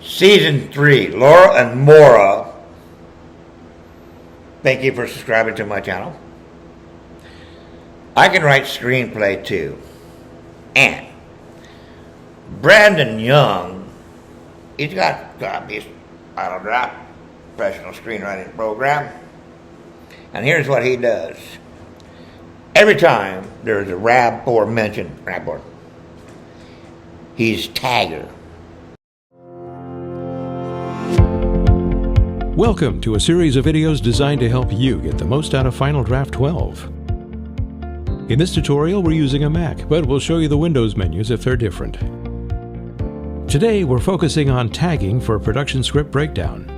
Season 3, Laura and Moira. Thank you for subscribing to my channel. I can write screenplay too. And Brandon Young, he's got his Final Draft professional screenwriting program. And here's what he does. Every time there's a rapport mentioned, he's tagger. Welcome to a series of videos designed to help you get the most out of Final Draft 12. In this tutorial, we're using a Mac, but we'll show you the Windows menus if they're different. Today, we're focusing on tagging for production script breakdown.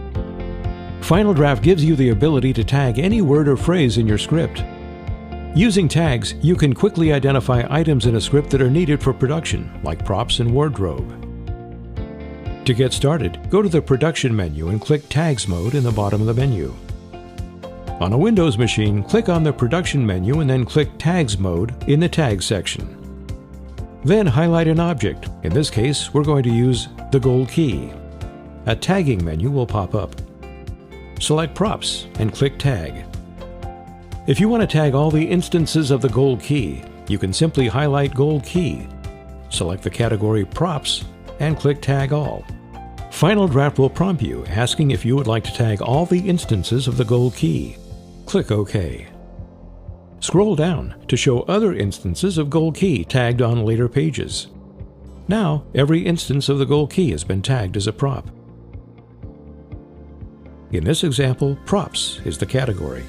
Final Draft gives you the ability to tag any word or phrase in your script. Using tags, you can quickly identify items in a script that are needed for production, like props and wardrobe. To get started, go to the Production menu and click Tags Mode in the bottom of the menu. On a Windows machine, click on the Production menu and then click Tags Mode in the Tags section. Then highlight an object. In this case, we're going to use the gold key. A tagging menu will pop up. Select Props and click Tag. If you want to tag all the instances of the gold key, you can simply highlight Gold Key. Select the category Props and click Tag All. Final Draft will prompt you asking if you would like to tag all the instances of the gold key. Click OK. Scroll down to show other instances of gold key tagged on later pages. Now, every instance of the gold key has been tagged as a prop. In this example, Props is the category.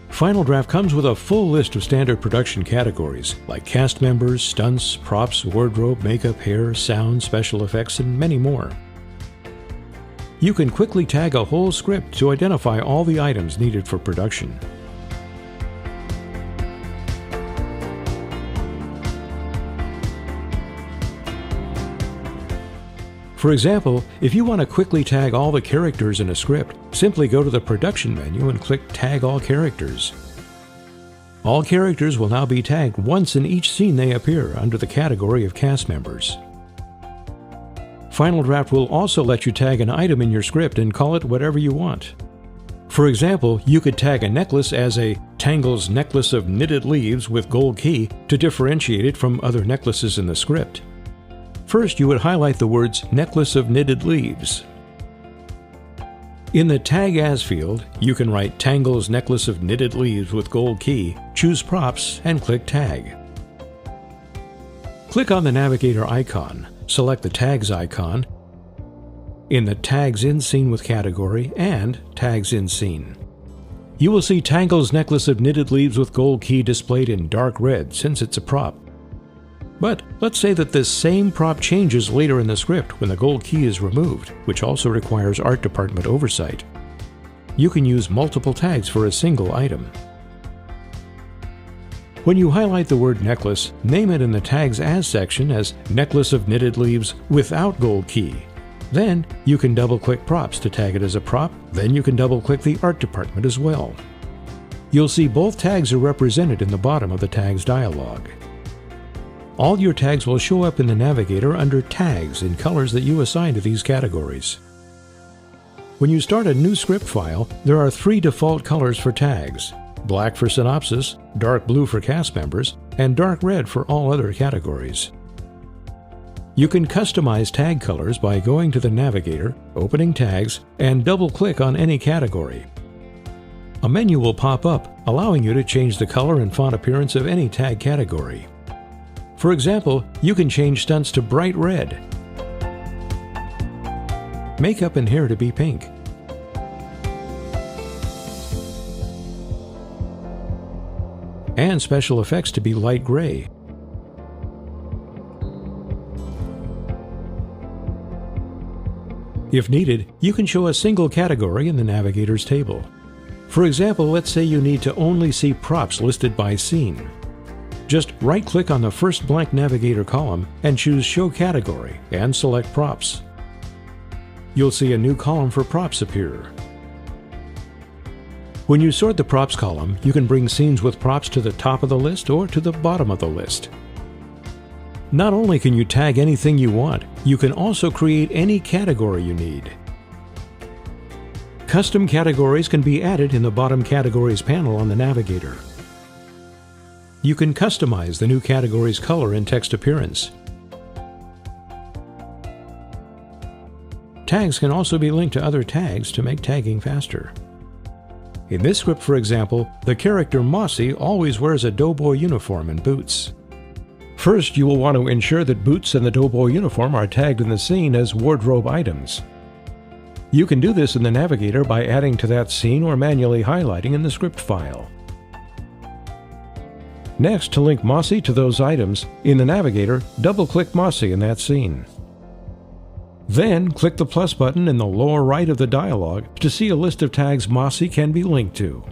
Final Draft comes with a full list of standard production categories like cast members, stunts, props, wardrobe, makeup, hair, sound, special effects, and many more. You can quickly tag a whole script to identify all the items needed for production. For example, if you want to quickly tag all the characters in a script, simply go to the Production menu and click Tag All Characters. All characters will now be tagged once in each scene they appear under the category of cast members. Final Draft will also let you tag an item in your script and call it whatever you want. For example, you could tag a necklace as a Tangle's Necklace of Knitted Leaves with Gold Key to differentiate it from other necklaces in the script. First, you would highlight the words Necklace of Knitted Leaves. In the Tag As field, you can write Tangle's Necklace of Knitted Leaves with Gold Key, choose Props, and click Tag. Click on the navigator icon, select the Tags icon in the Tags in Scene with category and Tags in Scene. You will see Tangle's Necklace of Knitted Leaves with Gold Key displayed in dark red since it's a prop. But let's say that this same prop changes later in the script when the gold key is removed, which also requires art department oversight. You can use multiple tags for a single item. When you highlight the word necklace, name it in the Tags As section as Necklace of Knitted Leaves without gold key. Then you can double-click Props to tag it as a prop, then you can double-click the art department as well. You'll see both tags are represented in the bottom of the Tags dialog. All your tags will show up in the navigator under Tags in colors that you assign to these categories. When you start a new script file, there are 3 default colors for tags: black for synopsis, dark blue for cast members, and dark red for all other categories. You can customize tag colors by going to the navigator, opening Tags, and double-click on any category. A menu will pop up, allowing you to change the color and font appearance of any tag category. For example, you can change stunts to bright red, makeup and hair to be pink, and special effects to be light gray. If needed, you can show a single category in the navigator's table. For example, let's say you need to only see props listed by scene. Just right-click on the first blank navigator column and choose Show Category and select Props. You'll see a new column for props appear. When you sort the props column, you can bring scenes with props to the top of the list or to the bottom of the list. Not only can you tag anything you want, you can also create any category you need. Custom categories can be added in the bottom Categories panel on the Navigator. You can customize the new category's color and text appearance. Tags can also be linked to other tags to make tagging faster. In this script, for example, the character Mossy always wears a doughboy uniform and boots. First, you will want to ensure that boots and the doughboy uniform are tagged in the scene as wardrobe items. You can do this in the Navigator by adding to that scene or manually highlighting in the script file. Next, to link Mossy to those items, in the Navigator, double-click Mossy in that scene. Then, click the plus button in the lower right of the dialog to see a list of tags Mossy can be linked to.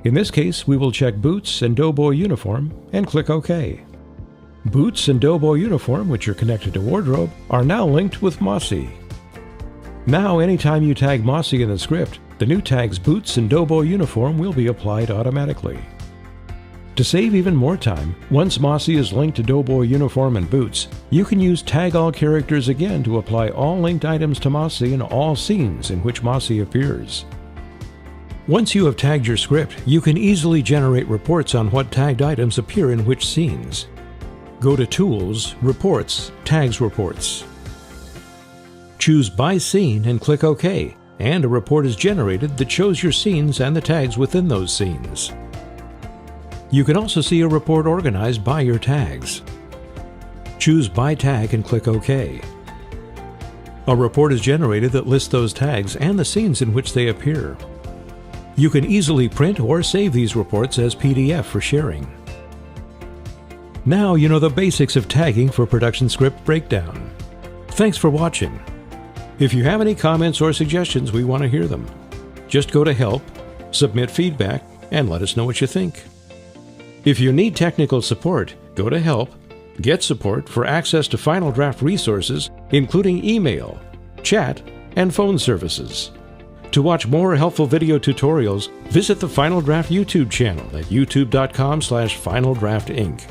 In this case, we will check Boots and Doughboy Uniform and click OK. Boots and Doughboy Uniform, which are connected to Wardrobe, are now linked with Mossy. Now, anytime you tag Mossy in the script, the new tags Boots and Doughboy Uniform will be applied automatically. To save even more time, once Mossy is linked to Doughboy Uniform and Boots, you can use Tag All Characters again to apply all linked items to Mossy in all scenes in which Mossy appears. Once you have tagged your script, you can easily generate reports on what tagged items appear in which scenes. Go to Tools, Reports, Tags Reports. Choose By Scene and click OK, and a report is generated that shows your scenes and the tags within those scenes. You can also see a report organized by your tags. Choose By Tag and click OK. A report is generated that lists those tags and the scenes in which they appear. You can easily print or save these reports as PDF for sharing. Now you know the basics of tagging for Production Script Breakdown. Thanks for watching. If you have any comments or suggestions, we want to hear them. Just go to Help, submit feedback, and let us know what you think. If you need technical support, go to Help, get support for access to Final Draft resources, including email, chat, and phone services. To watch more helpful video tutorials, visit the Final Draft YouTube channel at youtube.com/FinalDraftInc.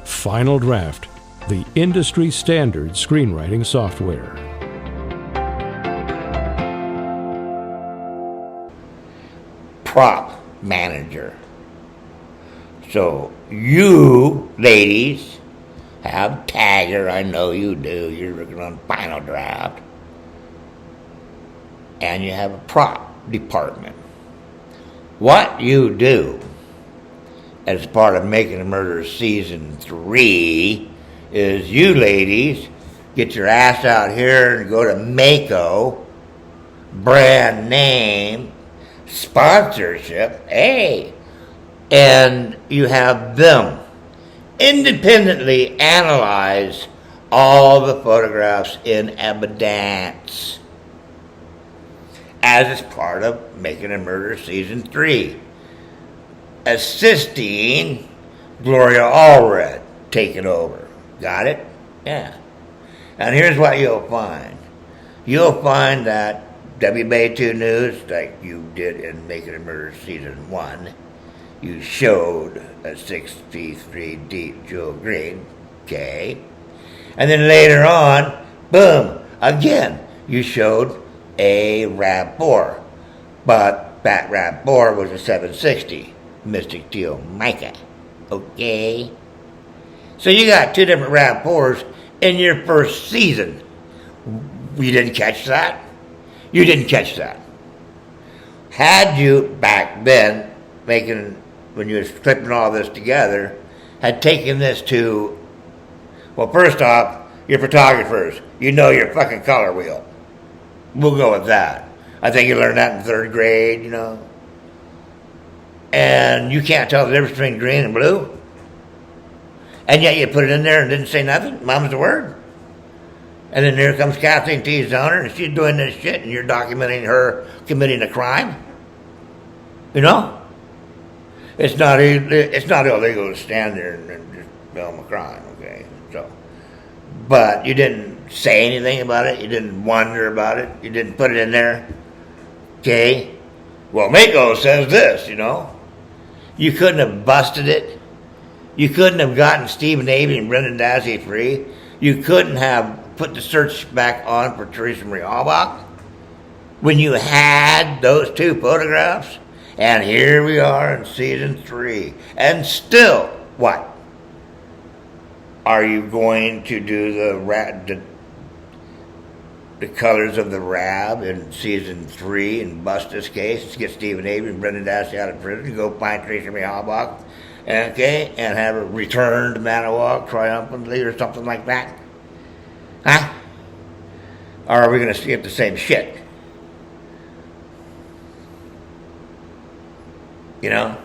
Final Draft, the industry standard screenwriting software. Prop manager. So you ladies have Tagger, I know you do, you're working on Final Draft, and you have a prop department. What you do as part of Making a Murderer Season 3 is you ladies get your ass out here and go to Mako, brand name, sponsorship, hey, and you have them independently analyze all the photographs in evidence as it's part of Making a Murderer Season 3, assisting Gloria Allred taking over. Got it? Yeah. And here's what you'll find. You'll find that WBA2 News, like you did in Making a Murderer Season 1, you showed a 63 deep jewel green, okay? And then later on, boom, again, you showed a RAV4, but that RAV4 was a 760 Mystic Teal Mica, okay? So you got two different RAV4s in your first season. You didn't catch that? You didn't catch that. Had you back then, when you was clipping all this together, had taken this to, well, first off, your photographers, you know your fucking color wheel. We'll go with that. I think you learned that in 3rd grade, you know. And you can't tell the difference between green and blue. And yet you put it in there and didn't say nothing. Mom's the word. And then there comes Kathleen T. Zoner, and she's doing this shit, and you're documenting her committing a crime. You know? It's not illegal to stand there and just film a crime, okay? So, but you didn't say anything about it. You didn't wonder about it. You didn't put it in there, okay? Well, Mako says this, you know. You couldn't have busted it. You couldn't have gotten Stephen Avery and Brendan Dassey free. You couldn't have put the search back on for Teresa Marie Halbach when you had those two photographs. And here we are in season 3. And still, what? Are you going to do the colors of the RAB in season 3 and bust this case? Let's get Stephen Avery and Brendan Dassey out of prison, go find Teresa Marie Halbach, okay, and have her returned to Manawa triumphantly or something like that? Huh? Or are we going to skip the same shit? You know?